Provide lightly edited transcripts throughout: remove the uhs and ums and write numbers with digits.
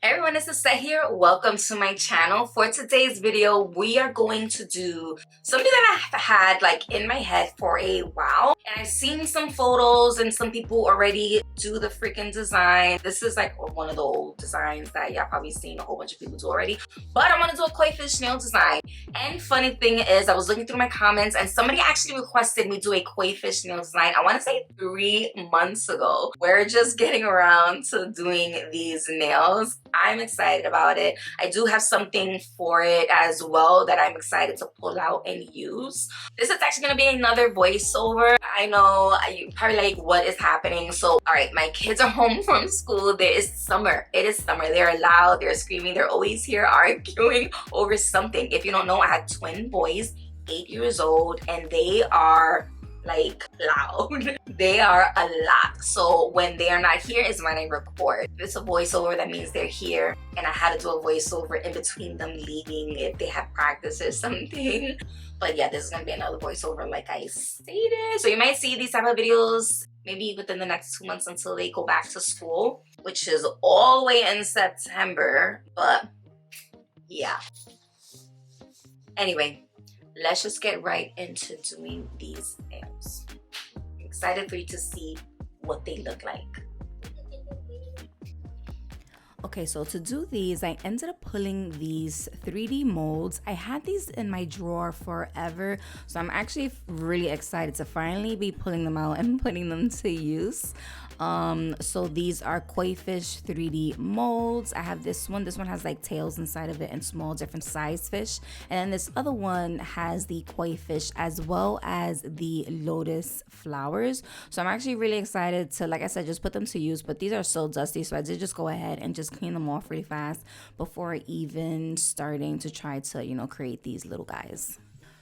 Hey everyone, it's Lissette here. Welcome to my channel. For today's video, we are going to do something that I've had like in my head for a while. And I've seen some photos and some people already do the freaking design. This is like one of the old designs that y'all probably seen a whole bunch of people do already. But I'm gonna do a koi fish nail design. And funny thing is, I was looking through my comments and somebody actually requested me do a koi fish nail design. I wanna say 3 months ago. We're just getting around to doing these nails. I'm excited about it. I do have something for it as well that I'm excited to pull out and use. This is actually gonna be another voiceover. I know you probably like, what is happening? So, all right, my kids are home from school. There is summer. It is summer. They're loud, they're screaming, they're always here arguing over something. If you don't know, I had twin boys, 8 years old, and they are like loud. They are a lot. So when they are not here is when I record. If it's a voiceover, that means they're here, and I had to do a voiceover in between them leaving if they have practice or something. But yeah, this is gonna be another voiceover like I stated. So you might see these type of videos maybe within the next 2 months until they go back to school, which is all the way in September. But yeah. Anyway, let's just get right into doing these nails. I'm excited for you to see what they look like. Okay, so to do these, I ended up pulling these 3D molds. I had these in my drawer forever, so I'm actually really excited to finally be pulling them out and putting them to use. So these are koi fish 3D molds. I have this one has like tails inside of it and small different size fish, and then this other one has the koi fish as well as the lotus flowers. So I'm actually really excited to, like I said, just put them to use. But these are so dusty, so I did just go ahead and just clean them off really fast before even starting to try to, you know, create these little guys.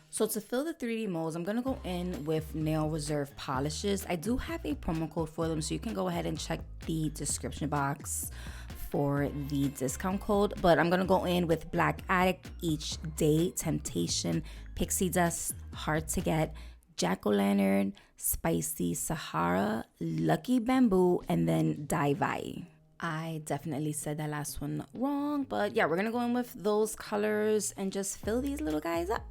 So to fill the 3D molds, I'm gonna go in with Nail Reserve polishes. I do have a promo code for them, so you can go ahead and check the description box for the discount code. But I'm gonna go in with Black Addict, Each Day, Temptation, Pixie Dust, Hard to Get, Jack-o'-lantern, Spicy Sahara, Lucky Bamboo, and then Dai Vai. I definitely said that last one wrong, but yeah, we're gonna go in with those colors and just fill these little guys up.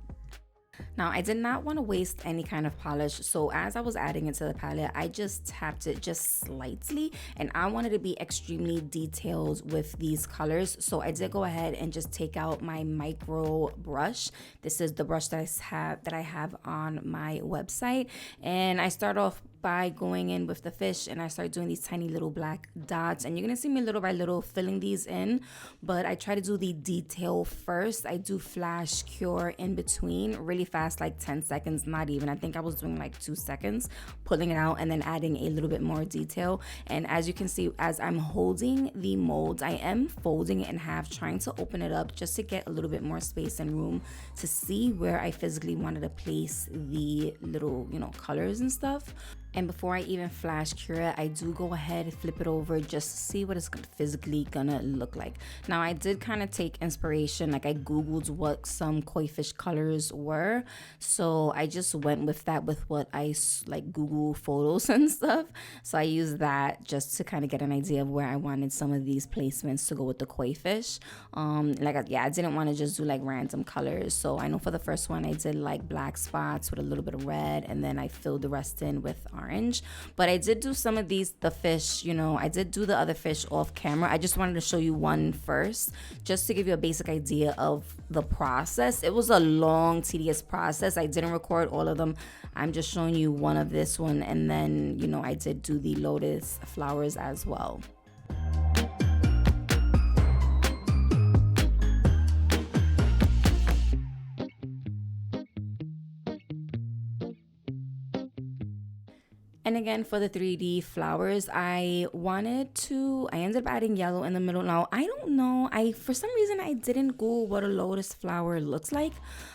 Now, I did not want to waste any kind of polish, so as I was adding it to the palette, I just tapped it just slightly, and I wanted to be extremely detailed with these colors, so I did go ahead and just take out my micro brush. This is the brush that I have on my website, and I start off by going in with the fish, and I start doing these tiny little black dots, and you're gonna see me little by little filling these in, but I try to do the detail first. I do flash cure in between really fast, like 10 seconds, not even. I think I was doing like 2 seconds, pulling it out and then adding a little bit more detail. And as you can see, as I'm holding the molds, I am folding it in half, trying to open it up just to get a little bit more space and room to see where I physically wanted to place the little, you know, colors and stuff. And before I even flash cure it, I do go ahead and flip it over just to see what it's physically gonna look like. Now, I did kind of take inspiration, like I googled what some koi fish colors were, so I just went with that with what I like Google photos and stuff. So I used that just to kind of get an idea of where I wanted some of these placements to go with the koi fish. I didn't want to just do like random colors. So I know for the first one I did like black spots with a little bit of red, and then I filled the rest in with orange. But I did do some of these, the fish, you know, I did do the other fish off camera. I just wanted to show you one first, just to give you a basic idea of the process. It was a long, tedious process. I didn't record all of them. I'm just showing you one of this one, and then, you know, I did do the lotus flowers as well. And again, for the 3D flowers, I ended up adding yellow in the middle. Now, I don't know, for some reason, I didn't Google what a lotus flower looks like.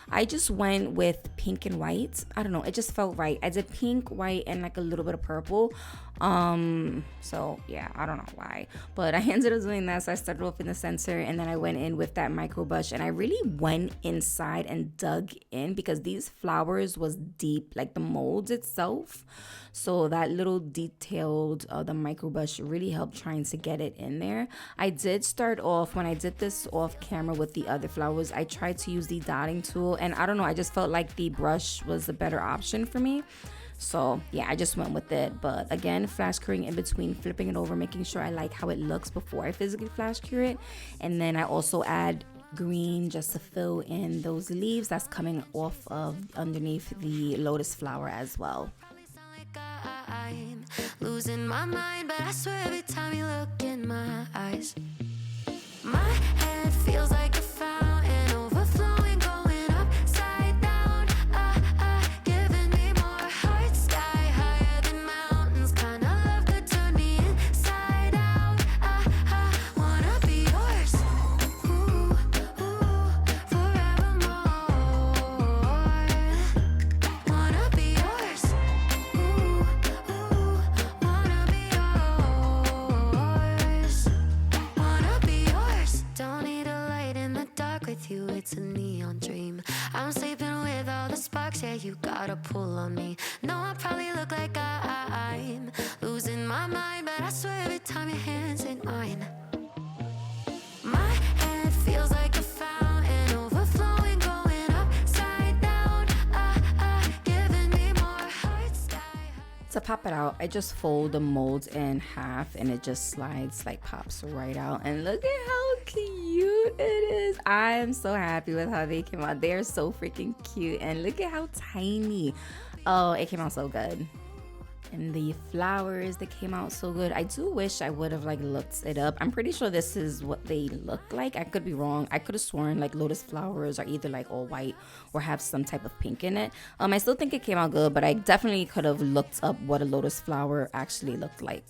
I just went with pink and white. I don't know, it just felt right. I did pink, white, and like a little bit of purple. So yeah, I don't know why, but I ended up doing that. So I started off in the center, and then I went in with that micro brush, and I really went inside and dug in because these flowers was deep, like the molds itself. So that little detailed the micro brush really helped trying to get it in there. I did start off, when I did this off camera with the other flowers, I tried to use the dotting tool, and I don't know, I just felt like the brush was the better option for me. So yeah, I just went with it. But again, flash curing in between, flipping it over, making sure I like how it looks before I physically flash cure it. And then I also add green just to fill in those leaves that's coming off of underneath the lotus flower as well. I'm losing my mind, but I swear every time you look in my eyes, my head feels like a fountain overflowing, going upside down, giving me more heart, sky higher than mountains, kind of love could turn me inside out. Wanna be yours, ooh, forevermore. Wanna be yours, ooh, wanna be yours. Wanna be yours. Don't need a light in the dark with you, it's a neon dream. I'm sleeping with all the sparks, yeah, you got a pull on me. No, I probably look like I'm losing my mind, but I swear every time your hands in mine, my head feels like a fountain overflowing, going upside down, giving me more heart, sky high. To pop it out, I just fold the molds in half, and it just slides, like pops right out. And look at how cute it is. I am so happy with how they came out. They are so freaking cute, and look at how tiny. Oh, it came out so good. And the flowers, they came out so good. I do wish I would have like looked it up. I'm pretty sure this is what they look like. I could be wrong. I could have sworn like lotus flowers are either like all white or have some type of pink in it. I still think it came out good, but I definitely could have looked up what a lotus flower actually looked like.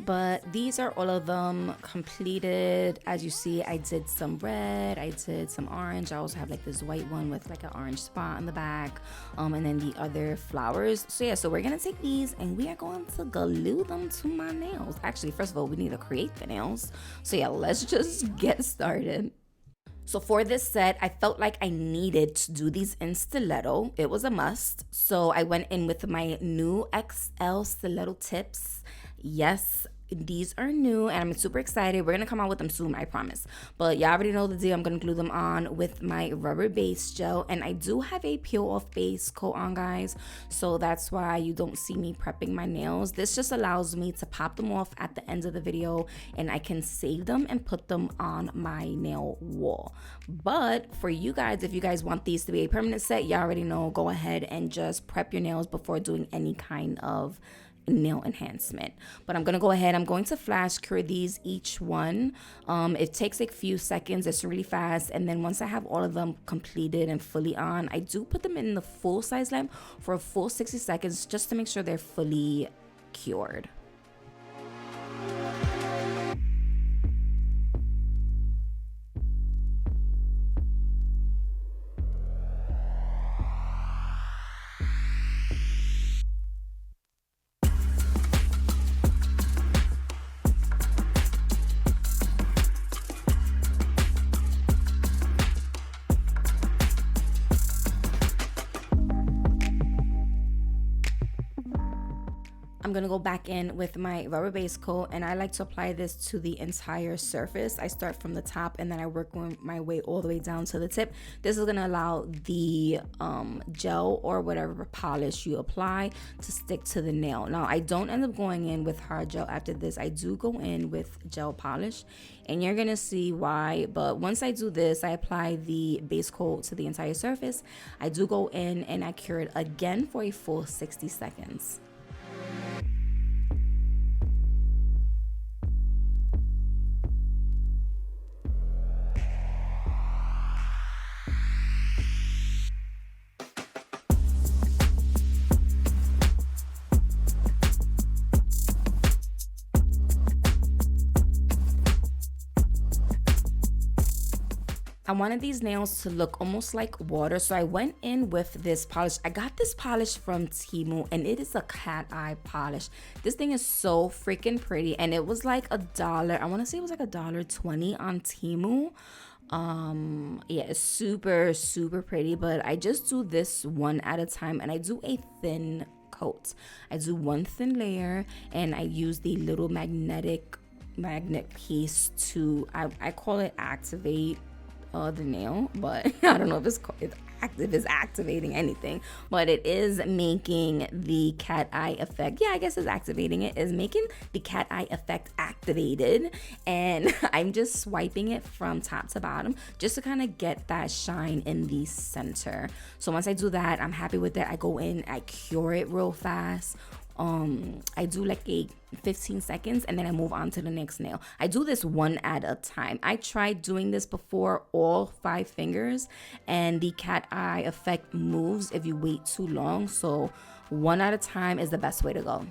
But these are all of them completed. As you see, I did some red, I did some orange. I also have like this white one with like an orange spot on the back, and then the other flowers. So yeah, so we're gonna take these and we are going to glue them to my nails. Actually, first of all, we need to create the nails. So yeah, let's just get started. So for this set, I felt like I needed to do these in stiletto. It was a must. So I went in with my new XL stiletto tips. Yes, these are new and I'm super excited. We're gonna come out with them soon, I promise. But y'all already know the deal. I'm gonna glue them on with my rubber base gel, and I do have a peel off base coat on, guys, so that's why you don't see me prepping my nails. This just allows me to pop them off at the end of the video, and I can save them and put them on my nail wall. But for you guys, if you guys want these to be a permanent set, y'all already know, go ahead and just prep your nails before doing any kind of nail enhancement. But I'm gonna go ahead, I'm going to flash cure these each one. It takes a few seconds, it's really fast, and then once I have all of them completed and fully on, I do put them in the full size lamp for a full 60 seconds just to make sure they're fully cured. I'm gonna go back in with my rubber base coat, and I like to apply this to the entire surface. I start from the top and then I work my way all the way down to the tip. This is gonna allow the gel or whatever polish you apply to stick to the nail. Now, I don't end up going in with hard gel after this. I do go in with gel polish, and you're gonna see why. But once I do this, I apply the base coat to the entire surface. I do go in and I cure it again for a full 60 seconds. I wanted these nails to look almost like water, so I went in with this polish. I got this polish from Temu, and it is a cat eye polish. This thing is so freaking pretty, and it was like $1. I want to say it was like $1.20 on Temu. Yeah, it's super, super pretty, but I just do this one at a time, and I do a thin coat. I do one thin layer, and I use the little magnet piece to, I call it activate the nail, but I don't know if it's activating anything, but it is making the cat eye effect. Yeah, I guess it's activating it, is making the cat eye effect activated, and I'm just swiping it from top to bottom just to kind of get that shine in the center. So once I do that, I'm happy with it. I go in, I cure it real fast. I do like a 15 seconds and then I move on to the next nail. I do this one at a time. I tried doing this before, all 5 fingers, and the cat eye effect moves if you wait too long. So one at a time is the best way to go.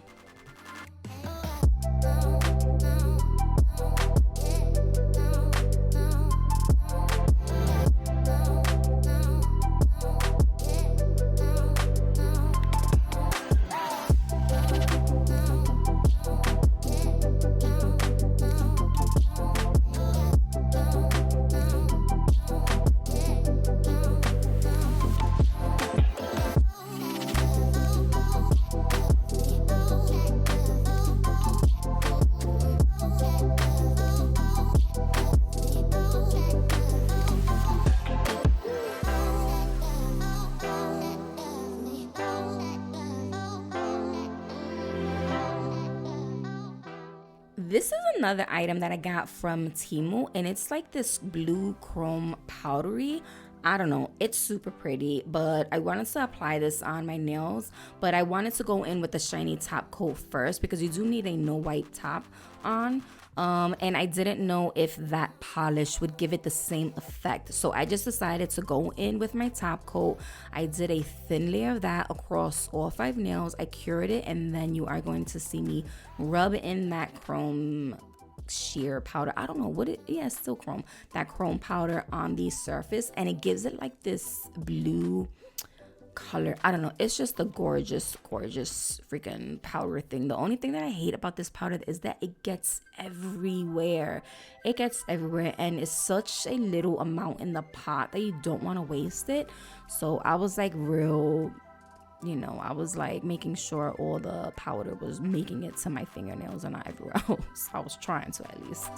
This is another item that I got from Temu, and it's like this blue chrome powdery. I don't know, it's super pretty, but I wanted to apply this on my nails, but I wanted to go in with the shiny top coat first because you do need a no wipe top on. And I didn't know if that polish would give it the same effect, so I just decided to go in with my top coat. I did a thin layer of that across all 5 nails. I cured it, and then you are going to see me rub in that chrome sheer powder. I don't know what it, yeah, it's still chrome, that chrome powder on the surface, and it gives it like this blue color. I don't know, it's just a gorgeous freaking powder thing. The only thing that I hate about this powder is that it gets everywhere. And it's such a little amount in the pot that you don't want to waste it. So I was like I was like making sure all the powder was making it to my fingernails and not everywhere else. I was trying to, at least.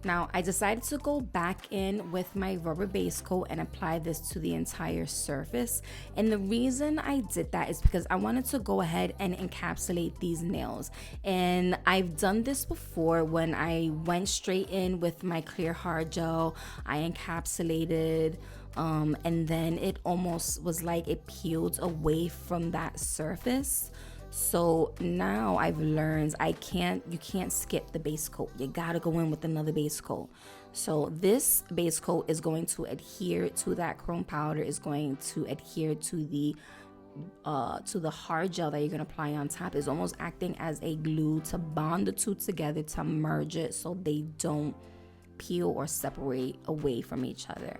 Now, I decided to go back in with my rubber base coat and apply this to the entire surface. And the reason I did that is because I wanted to go ahead and encapsulate these nails. And I've done this before when I went straight in with my clear hard gel. I encapsulated, and then it almost was like it peeled away from that surface. So now I've learned you can't skip the base coat. You gotta go in with another base coat. So this base coat is going to adhere to that chrome powder, is going to adhere to the hard gel that you're gonna apply on top. Is almost acting as a glue to bond the two together, to merge it so they don't peel or separate away from each other.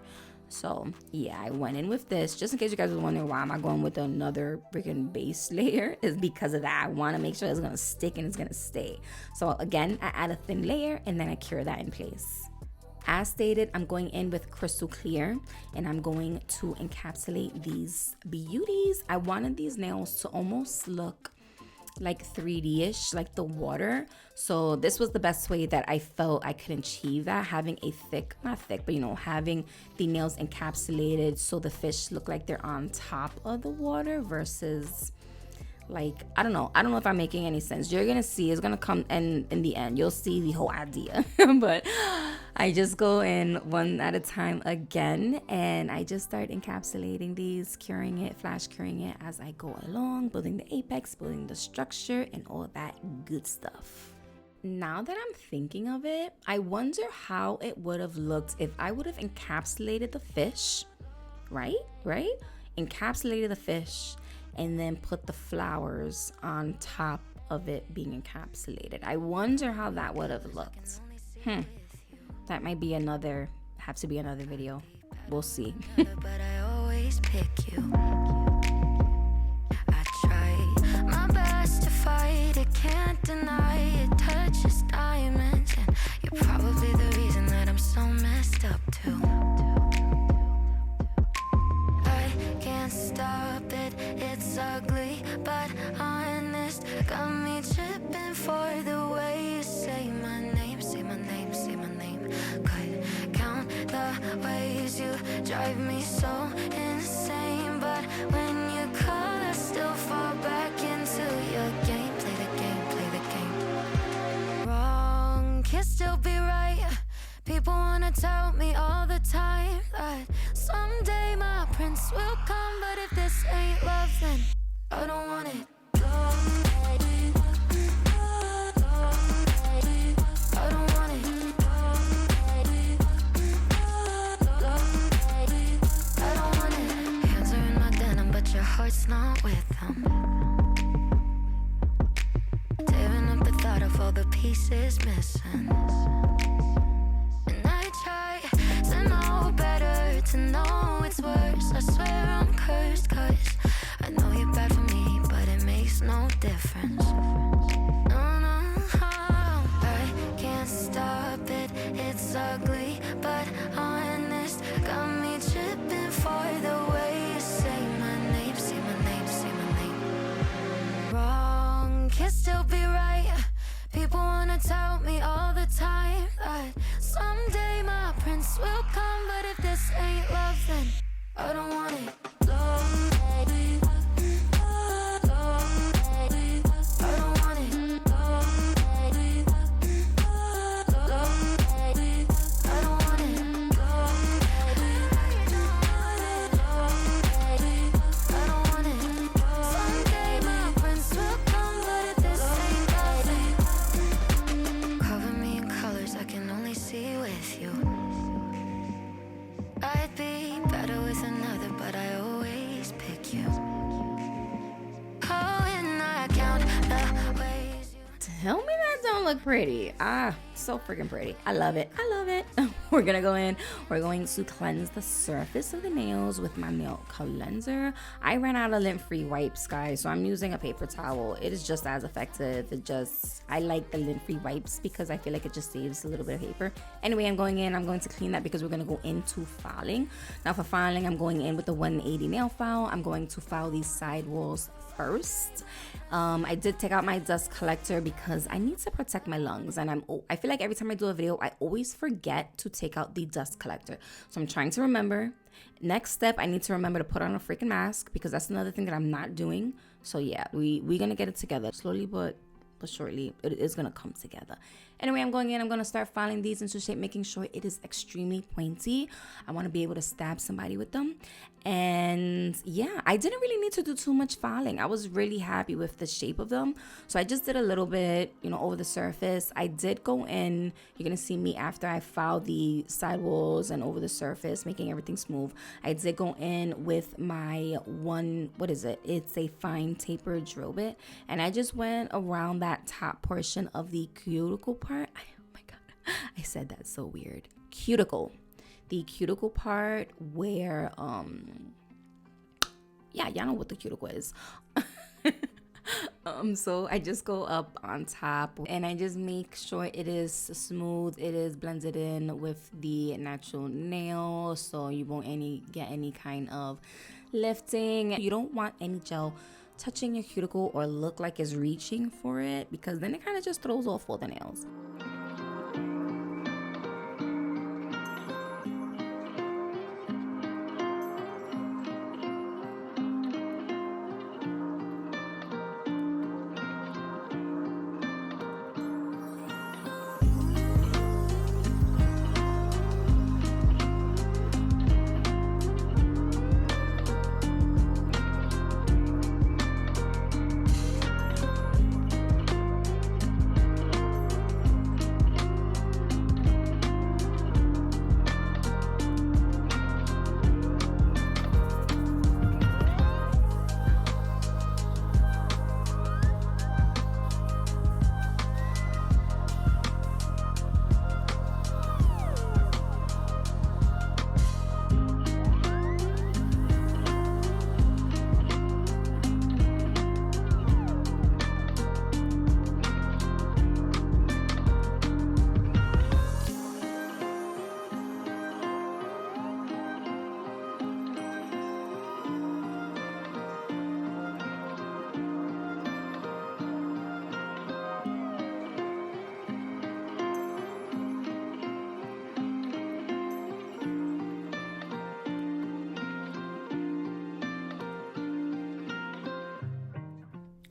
So yeah, I went in with this. Just in case you guys were wondering why am I going with another freaking base layer, is because of that. I want to make sure it's gonna stick and it's gonna stay. So again, I add a thin layer and then I cure that in place. As stated, I'm going in with crystal clear and I'm going to encapsulate these beauties. I wanted these nails to almost look like 3D-ish, like the water. So this was the best way that I felt I could achieve that, having a having the nails encapsulated so the fish look like they're on top of the water versus like, I don't know if I'm making any sense. You're gonna see, it's gonna come, and in the end you'll see the whole idea. But I just go in one at a time again, and I just start encapsulating these, curing it, flash curing it as I go along, building the apex, building the structure, and all that good stuff. Now that I'm thinking of it, I wonder how it would have looked if I would have encapsulated the fish, right? encapsulated the fish and then put the flowers on top of it being encapsulated. I wonder how that would have looked. That might be have to be another video. We'll see. But I always pick you. I try my best to fight it, can't deny it. Touches diamonds, and you're probably the reason that I'm so messed up too. I can't stop it, it's ugly but honest. Got me tripping for the way you say my name, say my name, say my name. Could count the ways you drive me so insane, but when you call I still fall back into your game. Play the game, play the game. Wrong can still be right. People wanna tell me all the time that someday my prince will come, but if this ain't love then I don't want it. I don't want it. I don't want it. Hands are in my denim, but your heart's not with them. Tearing up the thought of all the pieces missing. And I try to know better, to know it's worse. I swear I'm cursed, 'cause I know you're bad for me, but it makes no difference. No, no, I can't stop it, it's ugly but honest. Got me tripping for the way you say my name, say my name, say my name. Wrong can still be right. People wanna tell me all the time that someday my prince will come, but if this ain't love then I don't want it. Tell me that don't look pretty. So freaking pretty. I love it. I love it. We're gonna go in. We're going to cleanse the surface of the nails with my nail cleanser. I ran out of lint-free wipes, guys, so I'm using a paper towel. It is just as effective. I like the lint-free wipes because I feel like it just saves a little bit of paper. Anyway, I'm going in. I'm going to clean that because we're gonna go into filing. Now for filing, I'm going in with the 180 nail file. I'm going to file these side walls first. I did take out my dust collector because I need to protect my lungs, and I feel like every time I do a video I always forget to take out the dust collector, so I'm trying to remember. Next step, I need to remember to put on a freaking mask because that's another thing that I'm not doing. So yeah, we're gonna get it together slowly but shortly. It is gonna come together. Anyway, I'm going in. I'm gonna start filing these into shape, making sure it is extremely pointy. I want to be able to stab somebody with them. And yeah, I didn't really need to do too much filing. I was really happy with the shape of them, so I just did a little bit, over the surface. I did go in. You're gonna see me after I filed the sidewalls and over the surface, making everything smooth. I did go in with my it's a fine taper drill bit, and I just went around that top portion of the cuticle part. Oh my god, I said that so weird. The cuticle part where y'all know what the cuticle is. So I just go up on top and I just make sure it is smooth, it is blended in with the natural nail, so you won't get any kind of lifting. You don't want any gel touching your cuticle or look like it's reaching for it, because then it kind of just throws off all the nails.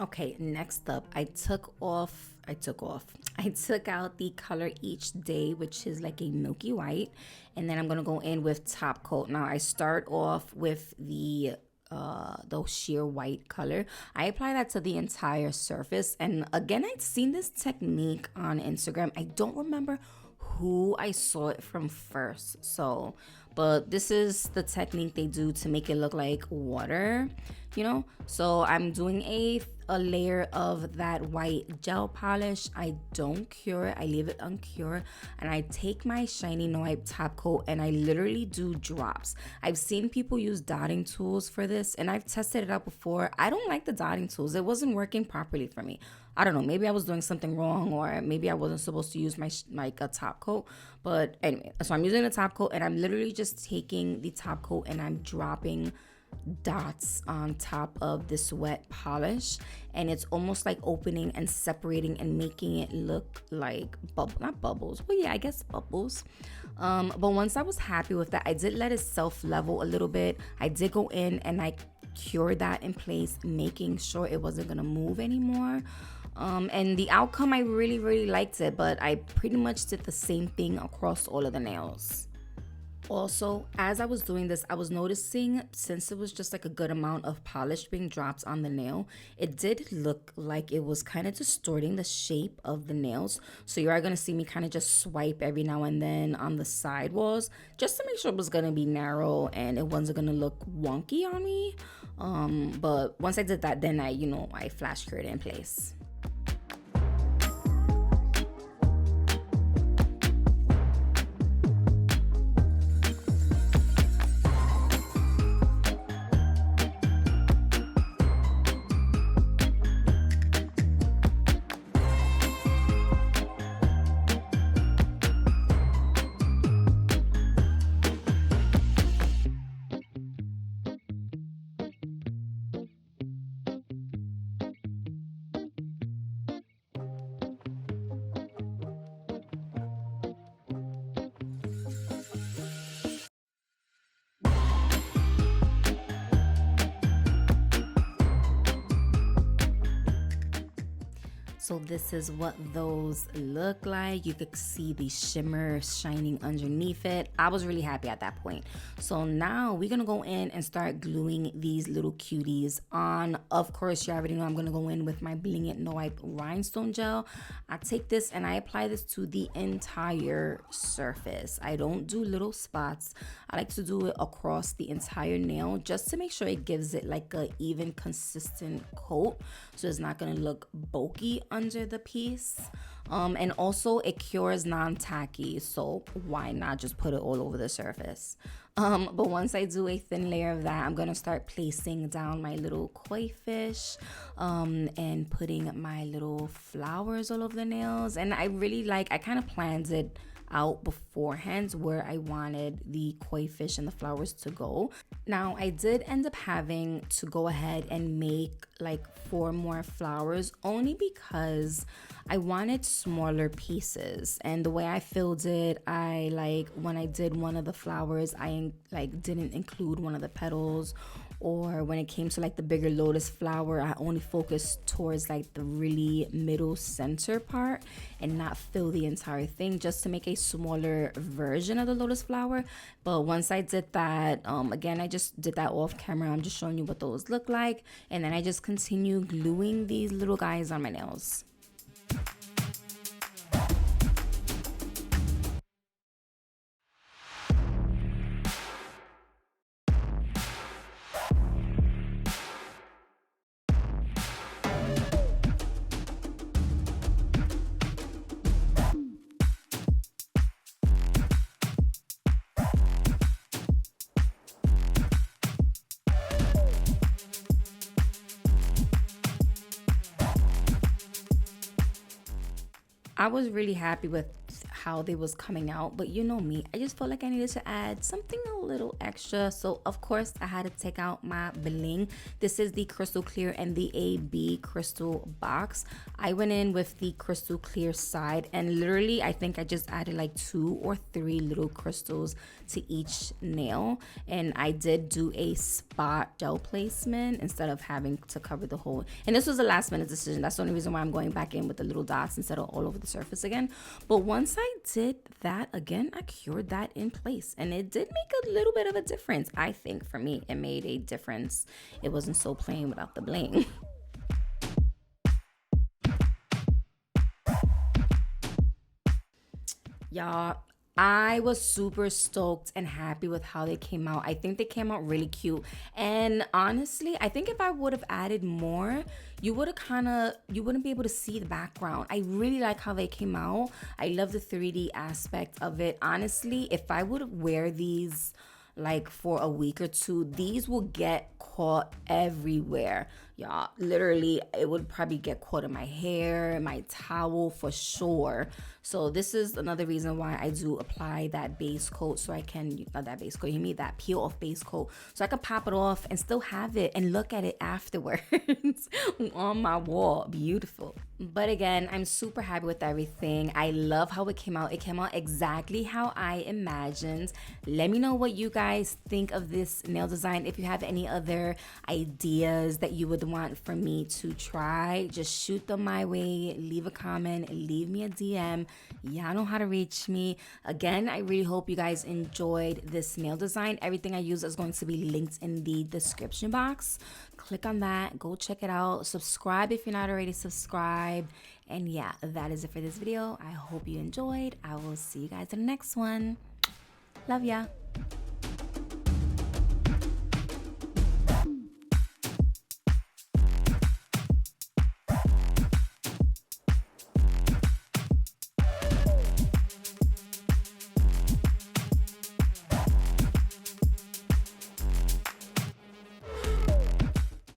Okay, next up, I took out the color Each Day, which is like a milky white, and then I'm gonna go in with top coat. Now I start off with the sheer white color. I apply that to the entire surface, and again, I'd seen this technique on Instagram. I don't remember who I saw it from first, but this is the technique they do to make it look like water, so I'm doing a layer of that white gel polish. I don't cure it, I leave it uncured, and I take my shiny no wipe top coat and I literally do drops. I've seen people use dotting tools for this, and I've tested it out before. I don't like the dotting tools. It wasn't working properly for me. I don't know, maybe I was doing something wrong, or maybe I wasn't supposed to use my top coat. But anyway, so I'm using the top coat, and I'm literally just taking the top coat and I'm dropping dots on top of this wet polish, and it's almost like opening and separating and making it look like not bubbles, well, yeah, I guess bubbles. But once I was happy with that, I did let it self-level a little bit. I did go in and I cured that in place, making sure it wasn't gonna move anymore. And the outcome, I really, really liked it, but I pretty much did the same thing across all of the nails. Also, as I was doing this, I was noticing, since it was just like a good amount of polish being dropped on the nail, it did look like it was kind of distorting the shape of the nails. So you are going to see me kind of just swipe every now and then on the side walls, just to make sure it was going to be narrow and it wasn't going to look wonky on me. But once I did that, then I flash cured it in place. So this is what those look like. You could see the shimmer shining underneath it. I was really happy at that point. So now we're gonna go in and start gluing these little cuties on. Of course, you already know I'm gonna go in with my Bling It No Wipe Rhinestone Gel. I take this and I apply this to the entire surface. I don't do little spots. I like to do it across the entire nail just to make sure it gives it like a even consistent coat, so it's not gonna look bulky under the piece. And also it cures non-tacky, so why not just put it all over the surface? But once I do a thin layer of that, I'm gonna start placing down my little koi fish and putting my little flowers all over the nails. And I kind of planned it out beforehand where I wanted the koi fish and the flowers to go. Now I did end up having to go ahead and make like 4 more flowers, only because I wanted smaller pieces, and the way I filled it, when I did one of the flowers, I didn't include one of the petals, or when it came to like the bigger lotus flower, I only focused towards like the really middle center part and not fill the entire thing, just to make a smaller version of the lotus flower. But once I did that, again, I just did that off camera. I'm just showing you what those look like, and then I just continue gluing these little guys on my nails. I was really happy with how they was coming out, but you know me, I just felt like I needed to add something a little extra. So of course I had to take out my bling. This is the crystal clear and the AB crystal box. I went in with the crystal clear side, and literally I think I just added like 2 or 3 little crystals to each nail, and I did do a spot gel placement instead of having to cover the whole. And this was a last minute decision. That's the only reason why I'm going back in with the little dots instead of all over the surface again. But once I did that again, I cured that in place, and it did make a little bit of a difference. I think for me it made a difference. It wasn't so plain without the bling. Y'all, I was super stoked and happy with how they came out. I think they came out really cute. And honestly, I think if I would have added more, you wouldn't be able to see the background. I really like how they came out. I love the 3D aspect of it. Honestly, if I would wear these like for a week or two, these will get caught everywhere, y'all. Literally, it would probably get caught in my hair, my towel for sure. So this is another reason why I do apply that base coat, so I can, not that base coat, you mean that peel off base coat, so I can pop it off and still have it and look at it afterwards on my wall. Beautiful. But again, I'm super happy with everything. I love how it came out. It came out exactly how I imagined. Let me know what you guys think of this nail design. If you have any other ideas that you would want for me to try, just shoot them my way. Leave a comment, leave me a DM. Y'all know how to reach me. Again, I really hope you guys enjoyed this nail design. Everything I use is going to be linked in the description box. Click on that, go check it out. Subscribe if you're not already subscribed. And yeah, that is it for this video. I hope you enjoyed. I will see you guys in the next one. Love ya.